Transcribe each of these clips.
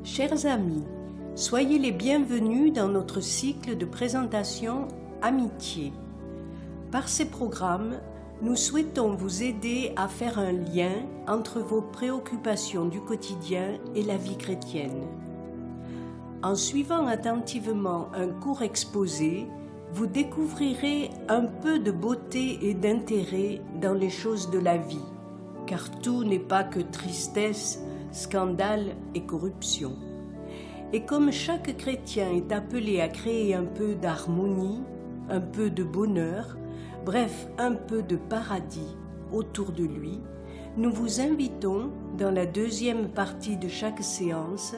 Chers amis, soyez les bienvenus dans notre cycle de présentation Amitié. Par ces programmes, nous souhaitons vous aider à faire un lien entre vos préoccupations du quotidien et la vie chrétienne. En suivant attentivement un court exposé, vous découvrirez un peu de beauté et d'intérêt dans les choses de la vie, car tout n'est pas que tristesse, scandale et corruption. Et comme chaque chrétien est appelé à créer un peu d'harmonie, un peu de bonheur, bref, un peu de paradis autour de lui, nous vous invitons, dans la deuxième partie de chaque séance,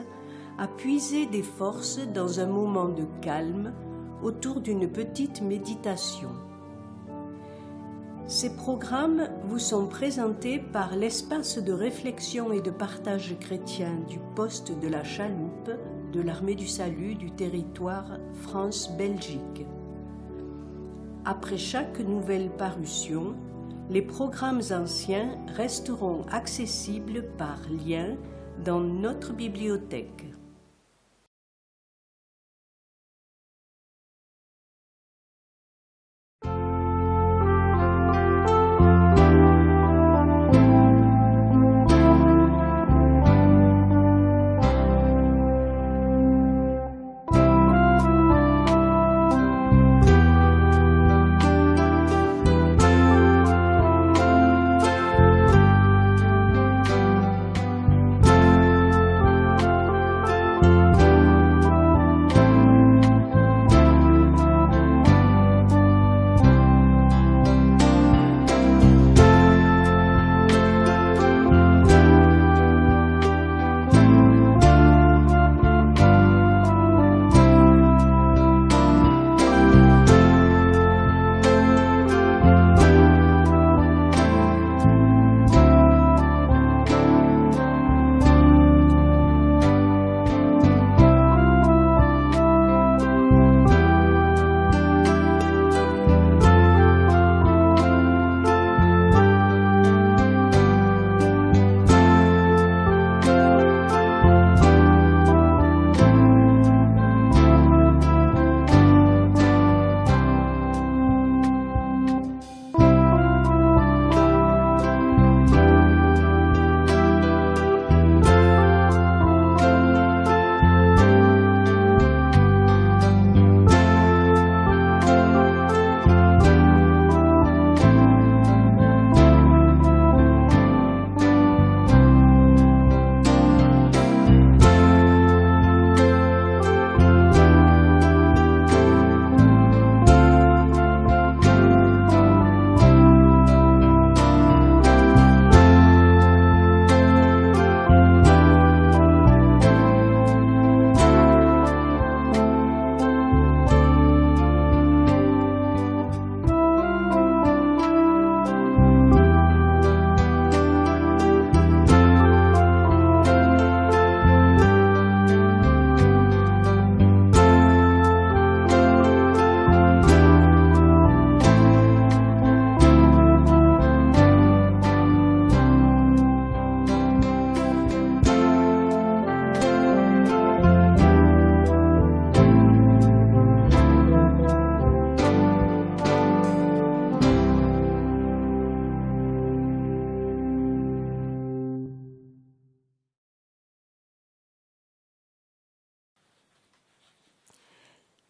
à puiser des forces dans un moment de calme autour d'une petite méditation. Ces programmes vous sont présentés par l'espace de réflexion et de partage chrétien du poste de la Chaloupe de l'Armée du Salut du territoire France-Belgique. Après chaque nouvelle parution, les programmes anciens resteront accessibles par lien dans notre bibliothèque.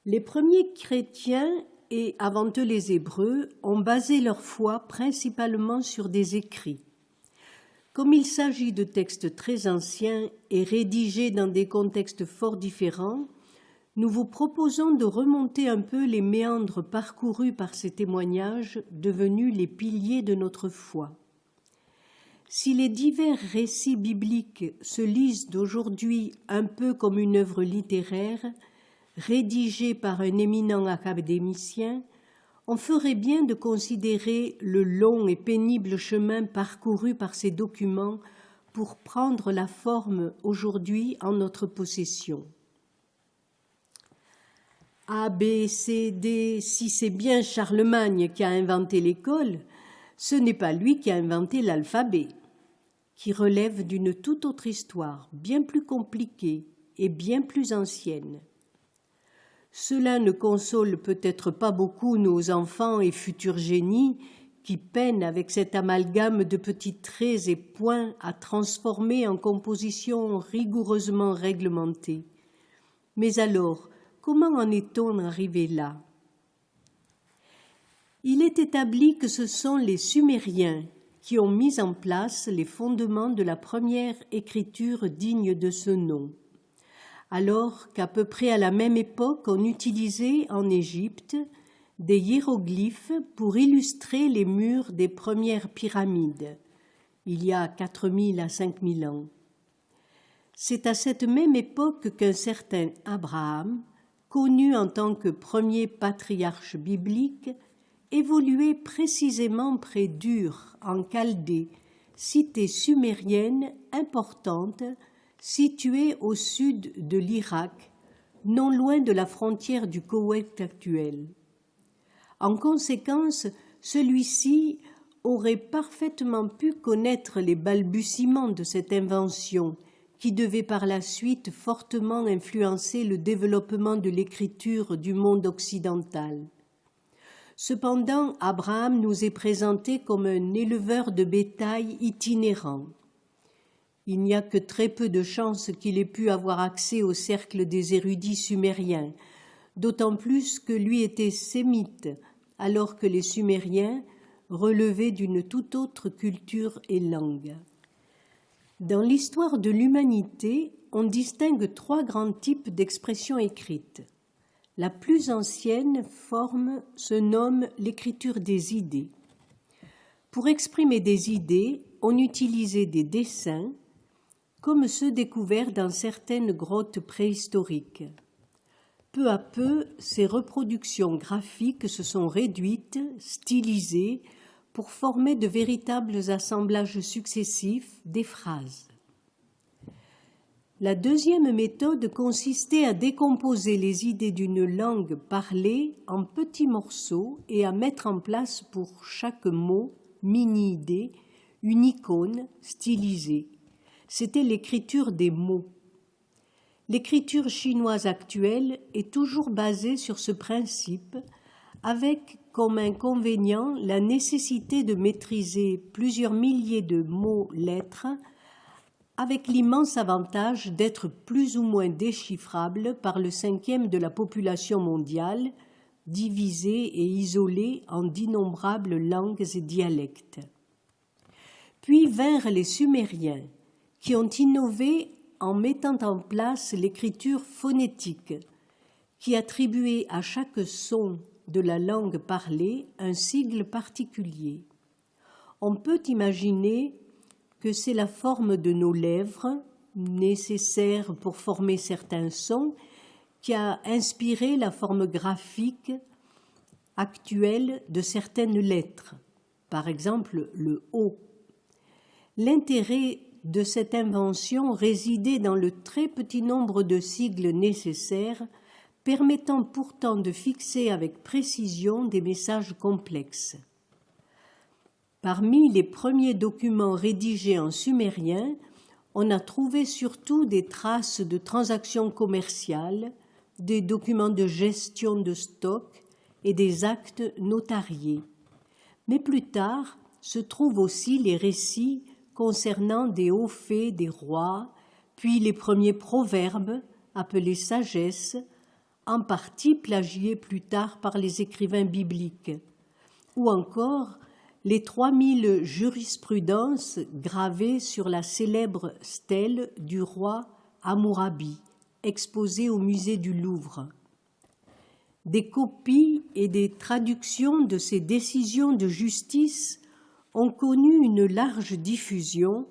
Les premiers chrétiens, et avant eux les Hébreux, ont basé leur foi principalement sur des écrits. Comme il s'agit de textes très anciens et rédigés dans des contextes fort différents, nous vous proposons de remonter un peu les méandres parcourus par ces témoignages devenus les piliers de notre foi. Si les divers récits bibliques se lisent d'aujourd'hui un peu comme une œuvre littéraire, rédigé par un éminent académicien, on ferait bien de considérer le long et pénible chemin parcouru par ces documents pour prendre la forme aujourd'hui en notre possession. A, B, C, D, si c'est bien Charlemagne qui a inventé l'école, ce n'est pas lui qui a inventé l'alphabet, qui relève d'une toute autre histoire, bien plus compliquée, et bien plus ancienne. Cela ne console peut-être pas beaucoup nos enfants et futurs génies qui peinent avec cet amalgame de petits traits et points à transformer en composition rigoureusement réglementée. Mais alors, comment en est-on arrivé là? Il est établi que ce sont les Sumériens qui ont mis en place les fondements de la première écriture digne de ce nom, alors qu'à peu près à la même époque on utilisait en Égypte des hiéroglyphes pour illustrer les murs des premières pyramides, il y a 4000 à 5000 ans. C'est à cette même époque qu'un certain Abraham, connu en tant que premier patriarche biblique, évoluait précisément près d'Ur, en Chaldée, cité sumérienne importante située au sud de l'Irak, non loin de la frontière du Koweït actuel. En conséquence, celui-ci aurait parfaitement pu connaître les balbutiements de cette invention qui devait par la suite fortement influencer le développement de l'écriture du monde occidental. Cependant, Abraham nous est présenté comme un éleveur de bétail itinérant. Il n'y a que très peu de chances qu'il ait pu avoir accès au cercle des érudits sumériens, d'autant plus que lui était sémite, alors que les Sumériens relevaient d'une toute autre culture et langue. Dans l'histoire de l'humanité, on distingue 3 grands types d'expressions écrites. La plus ancienne forme se nomme l'écriture des idées. Pour exprimer des idées, on utilisait des dessins, comme ceux découverts dans certaines grottes préhistoriques. Peu à peu, ces reproductions graphiques se sont réduites, stylisées, pour former de véritables assemblages successifs des phrases. La deuxième méthode consistait à décomposer les idées d'une langue parlée en petits morceaux et à mettre en place pour chaque mot, mini-idée, une icône stylisée. C'était l'écriture des mots. L'écriture chinoise actuelle est toujours basée sur ce principe, avec comme inconvénient la nécessité de maîtriser plusieurs milliers de mots-lettres, avec l'immense avantage d'être plus ou moins déchiffrable par le 5e de la population mondiale, divisée et isolée en d'innombrables langues et dialectes. Puis vinrent les Sumériens, qui ont innové en mettant en place l'écriture phonétique, qui attribuait à chaque son de la langue parlée un sigle particulier. On peut imaginer que c'est la forme de nos lèvres, nécessaire pour former certains sons, qui a inspiré la forme graphique actuelle de certaines lettres, par exemple le O. L'intérêt de cette invention résidait dans le très petit nombre de sigles nécessaires, permettant pourtant de fixer avec précision des messages complexes. Parmi les premiers documents rédigés en sumérien, on a trouvé surtout des traces de transactions commerciales, des documents de gestion de stock et des actes notariés. Mais plus tard se trouvent aussi les récits concernant des hauts faits des rois, puis les premiers proverbes, appelés sagesse, en partie plagiés plus tard par les écrivains bibliques, ou encore les 3000 jurisprudences gravées sur la célèbre stèle du roi Hammurabi, exposée au musée du Louvre. Des copies et des traductions de ces décisions de justice ont connu une large diffusion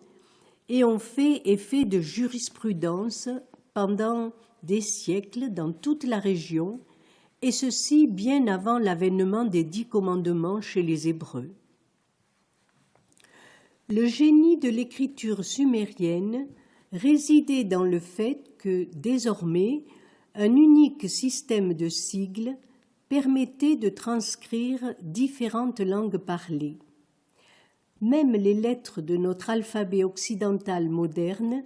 et ont fait effet de jurisprudence pendant des siècles dans toute la région, et ceci bien avant l'avènement des 10 commandements chez les Hébreux. Le génie de l'écriture sumérienne résidait dans le fait que, désormais, un unique système de sigles permettait de transcrire différentes langues parlées. Même les lettres de notre alphabet occidental moderne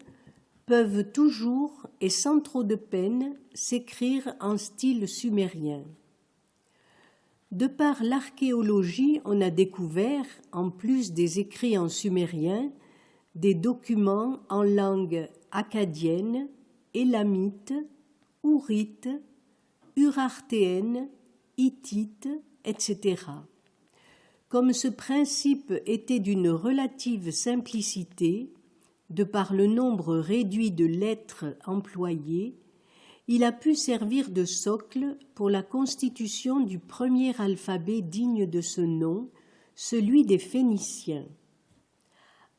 peuvent toujours et sans trop de peine s'écrire en style sumérien. De par l'archéologie, on a découvert, en plus des écrits en sumérien, des documents en langue akkadienne, élamite, hourite, urartéenne, hittite, etc. Comme ce principe était d'une relative simplicité, de par le nombre réduit de lettres employées, il a pu servir de socle pour la constitution du premier alphabet digne de ce nom, celui des Phéniciens.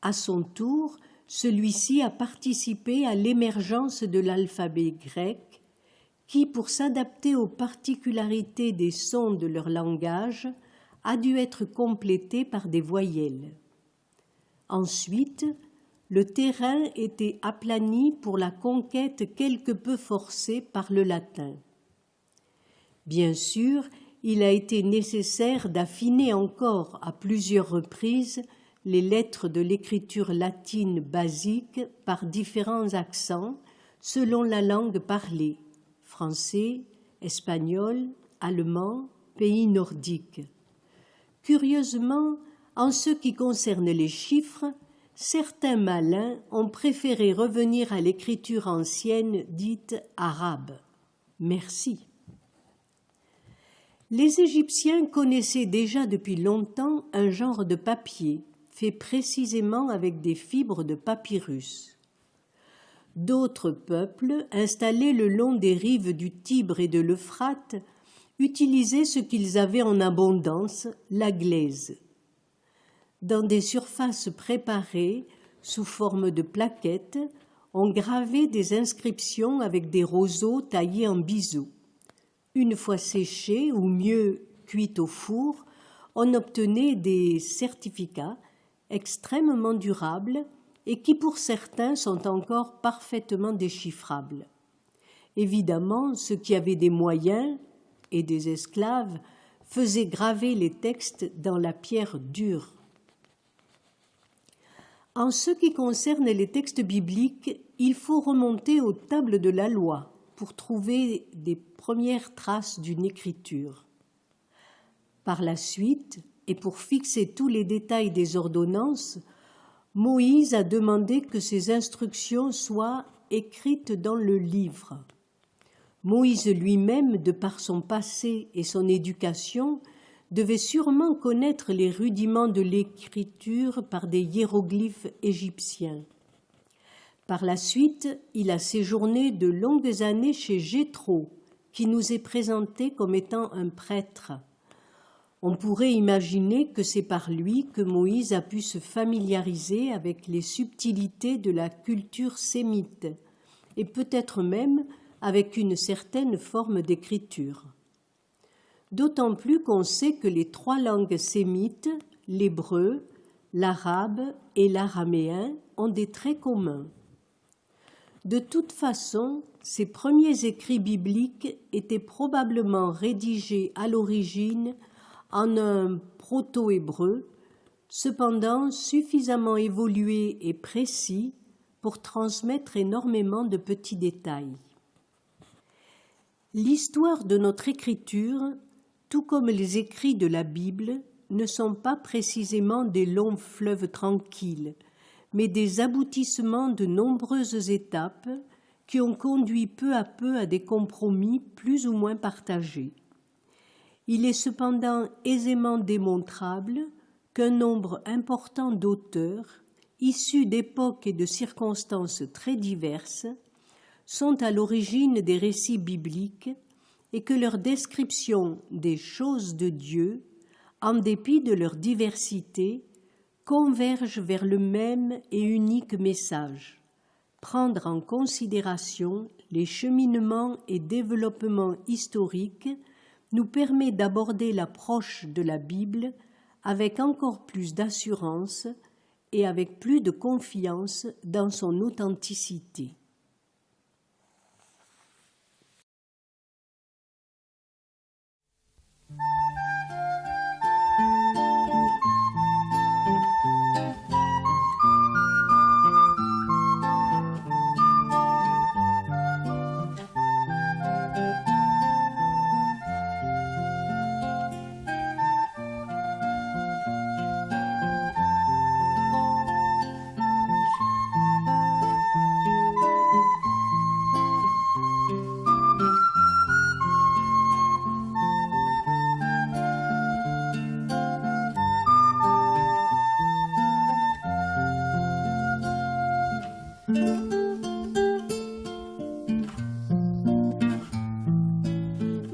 À son tour, celui-ci a participé à l'émergence de l'alphabet grec, qui, pour s'adapter aux particularités des sons de leur langage, a dû être complété par des voyelles. Ensuite, le terrain était aplani pour la conquête quelque peu forcée par le latin. Bien sûr, il a été nécessaire d'affiner encore à plusieurs reprises les lettres de l'écriture latine basique par différents accents selon la langue parlée, français, espagnol, allemand, pays nordiques. Curieusement, en ce qui concerne les chiffres, certains malins ont préféré revenir à l'écriture ancienne dite arabe. Merci. Les Égyptiens connaissaient déjà depuis longtemps un genre de papier, fait précisément avec des fibres de papyrus. D'autres peuples, installés le long des rives du Tibre et de l'Euphrate, utilisaient ce qu'ils avaient en abondance, la glaise. Dans des surfaces préparées, sous forme de plaquettes, on gravait des inscriptions avec des roseaux taillés en biseau. Une fois séchées, ou mieux cuites au four, on obtenait des certificats extrêmement durables et qui pour certains sont encore parfaitement déchiffrables. Évidemment, ceux qui avaient des moyens et des esclaves faisaient graver les textes dans la pierre dure. En ce qui concerne les textes bibliques, il faut remonter aux tables de la loi pour trouver des premières traces d'une écriture. Par la suite, et pour fixer tous les détails des ordonnances, Moïse a demandé que ces instructions soient écrites dans le livre. Moïse lui-même, de par son passé et son éducation, devait sûrement connaître les rudiments de l'écriture par des hiéroglyphes égyptiens. Par la suite, il a séjourné de longues années chez Jéthro, qui nous est présenté comme étant un prêtre. On pourrait imaginer que c'est par lui que Moïse a pu se familiariser avec les subtilités de la culture sémite, et peut-être même avec une certaine forme d'écriture. D'autant plus qu'on sait que les trois langues sémites, l'hébreu, l'arabe et l'araméen, ont des traits communs. De toute façon, ces premiers écrits bibliques étaient probablement rédigés à l'origine en un proto-hébreu, cependant suffisamment évolué et précis pour transmettre énormément de petits détails. L'histoire de notre écriture, tout comme les écrits de la Bible, ne sont pas précisément des longs fleuves tranquilles, mais des aboutissements de nombreuses étapes qui ont conduit peu à peu à des compromis plus ou moins partagés. Il est cependant aisément démontrable qu'un nombre important d'auteurs, issus d'époques et de circonstances très diverses, sont à l'origine des récits bibliques et que leur description des choses de Dieu, en dépit de leur diversité, converge vers le même et unique message, prendre en considération les cheminements et développements historiques nous permet d'aborder l'approche de la Bible avec encore plus d'assurance et avec plus de confiance dans son authenticité.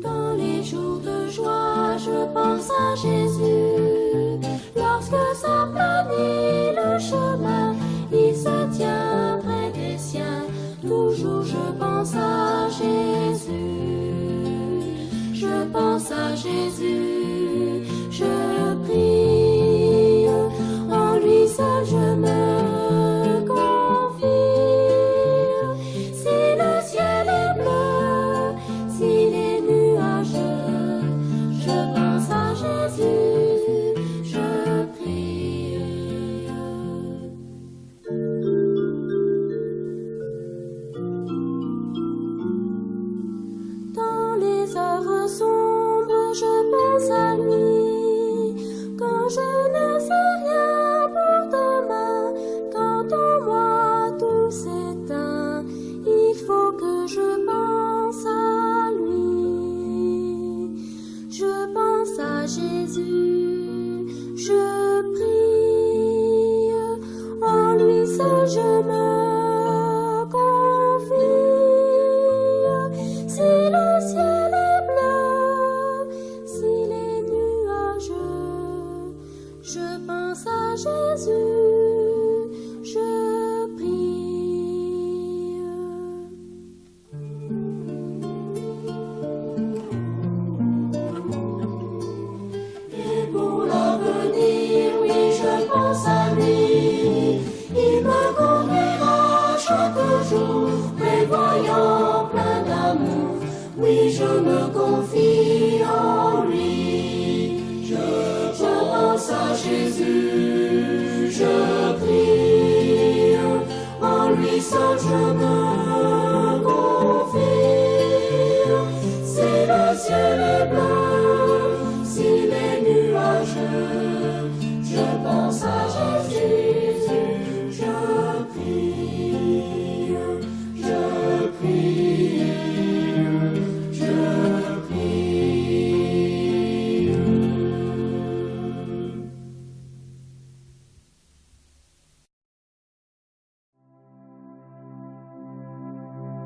Dans les jours de joie, je pense à Jésus. Lorsque s'aplanit le chemin, il se tient près des siens. Toujours je pense à Jésus. Je pense à Jésus. Je prie. En lui seul je me confie. Si le ciel est bleu, s'il est nuageux, je pense à Jésus, je prie. Dans les heures sombres, je pense à lui. Quand je ne sais rien pour demain, quand en moi tout s'éteint, il faut que je pense à lui. Je pense à Jésus, je prie. En lui seul je me confie. Si le ciel est bleu, s'il est nuageux, je pense à Jésus, je prie. Et pour l'avenir, oui, je pense à lui. Il me conduira chaque jour, prévoyant plein d'amour. Oui, je me confie en lui. Je pense à Jésus, je prie. En lui seul je me confie. Si le ciel est bleu, s'il est nuageux, je pense à Jésus, je prie. Je prie. Je prie.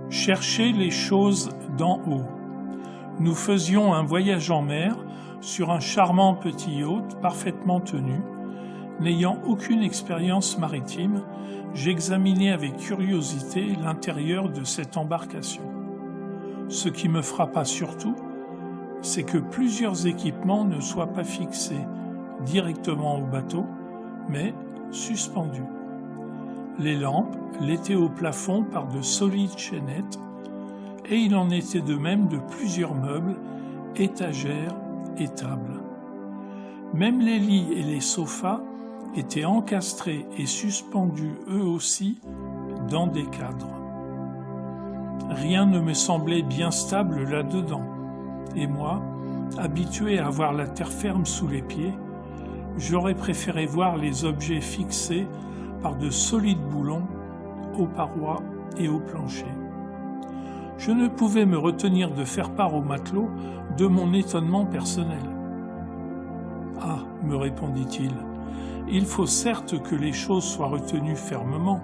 Chercher les choses d'en haut. Nous faisions un voyage en mer sur un charmant petit yacht parfaitement tenu. N'ayant aucune expérience maritime, j'examinais avec curiosité l'intérieur de cette embarcation. Ce qui me frappa surtout, c'est que plusieurs équipements ne soient pas fixés directement au bateau, mais suspendus. Les lampes l'étaient au plafond par de solides chaînettes, et il en était de même de plusieurs meubles, étagères et tables. Même les lits et les sofas étaient encastrés et suspendus eux aussi dans des cadres. Rien ne me semblait bien stable là-dedans, et moi, habitué à avoir la terre ferme sous les pieds, j'aurais préféré voir les objets fixés par de solides boulons aux parois et au plancher. Je ne pouvais me retenir de faire part aux matelots de mon étonnement personnel. « Ah, me répondit-il, il faut certes que les choses soient retenues fermement,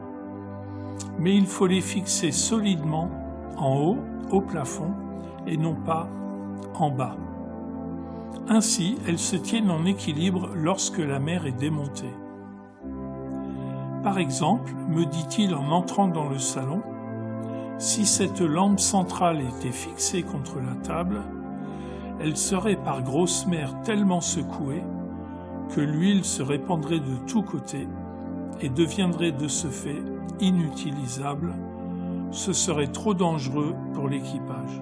mais il faut les fixer solidement en haut, au plafond, et non pas en bas. Ainsi, elles se tiennent en équilibre lorsque la mer est démontée. Par exemple, me dit-il en entrant dans le salon, si cette lampe centrale était fixée contre la table, elle serait par grosse mer tellement secouée que l'huile se répandrait de tous côtés et deviendrait de ce fait inutilisable. Ce serait trop dangereux pour l'équipage.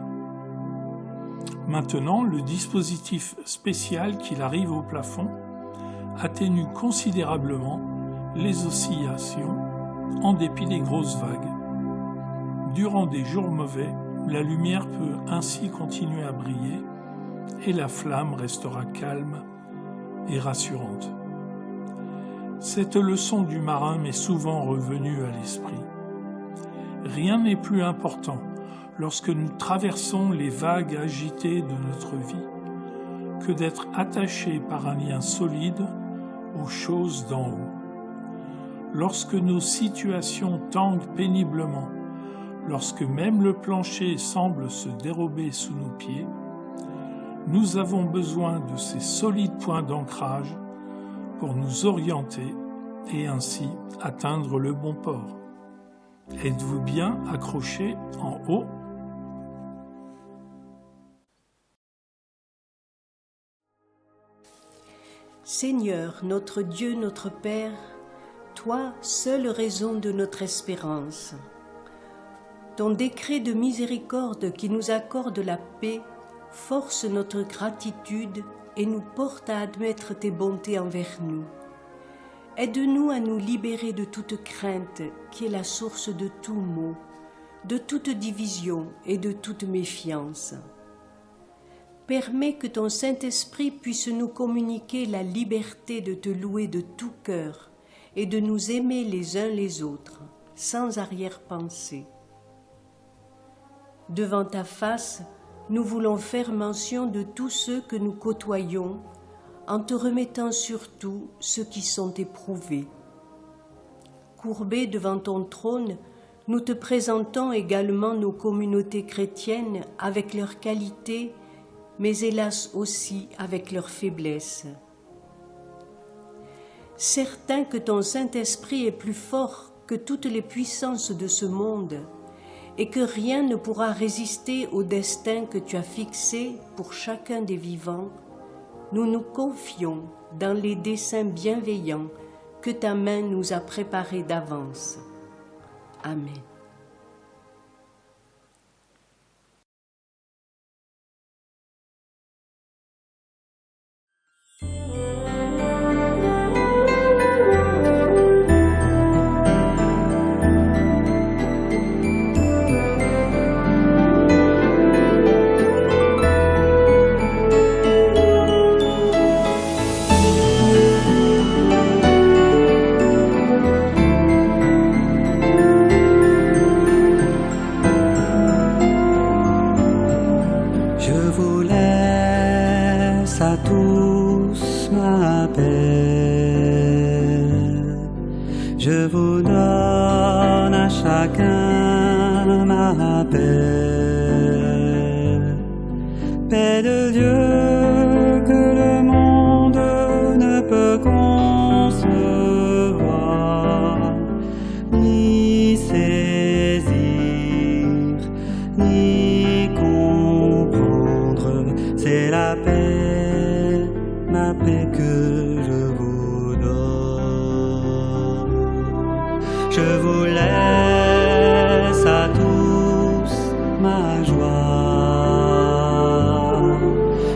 Maintenant, le dispositif spécial qu'il arrive au plafond atténue considérablement les oscillations en dépit des grosses vagues. Durant des jours mauvais, la lumière peut ainsi continuer à briller et la flamme restera calme et rassurante. Cette leçon du marin m'est souvent revenue à l'esprit. Rien n'est plus important lorsque nous traversons les vagues agitées de notre vie que d'être attachés par un lien solide aux choses d'en haut. lorsque nos situations tanguent péniblement, lorsque même le plancher semble se dérober sous nos pieds, nous avons besoin de ces solides points d'ancrage pour nous orienter et ainsi atteindre le bon port. Êtes-vous bien accrochés en haut ? Seigneur, notre Dieu, notre Père, toi, seule raison de notre espérance. Ton décret de miséricorde qui nous accorde la paix force notre gratitude et nous porte à admettre tes bontés envers nous. Aide-nous à nous libérer de toute crainte qui est la source de tout maux, de toute division et de toute méfiance. Permets que ton Saint-Esprit puisse nous communiquer la liberté de te louer de tout cœur et de nous aimer les uns les autres, sans arrière-pensée. Devant ta face, nous voulons faire mention de tous ceux que nous côtoyons, en te remettant surtout ceux qui sont éprouvés. Courbés devant ton trône, nous te présentons également nos communautés chrétiennes avec leurs qualités, mais hélas aussi avec leurs faiblesses. Certain que ton Saint-Esprit est plus fort que toutes les puissances de ce monde et que rien ne pourra résister au destin que tu as fixé pour chacun des vivants, nous nous confions dans les desseins bienveillants que ta main nous a préparés d'avance. Amen. Je vous donne à chacun ma paix. Paix de Dieu que le monde ne peut concevoir, ni saisir, ni comprendre. C'est la paix, ma paix que je vous donne. Je vous laisse à tous ma joie.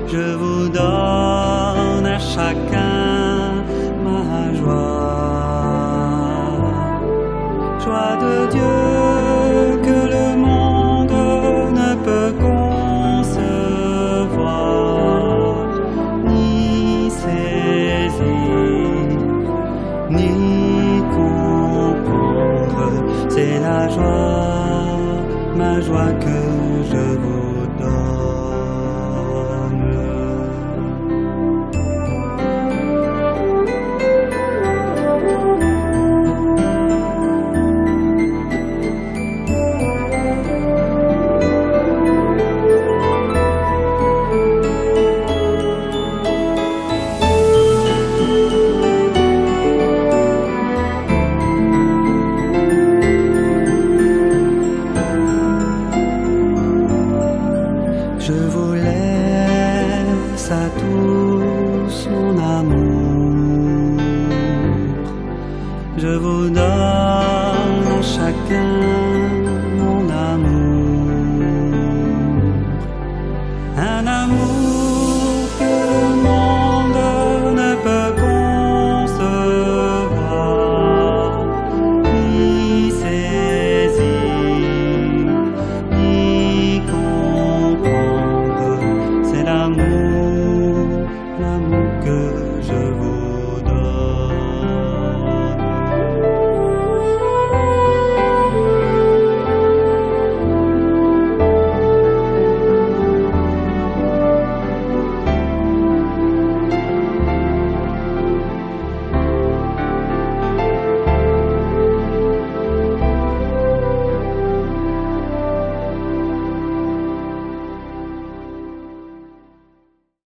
Je vous donne à chacun ma joie. Joie de Dieu que le monde ne peut concevoir, ni saisir, ni comprendre. C'est la joie, ma joie que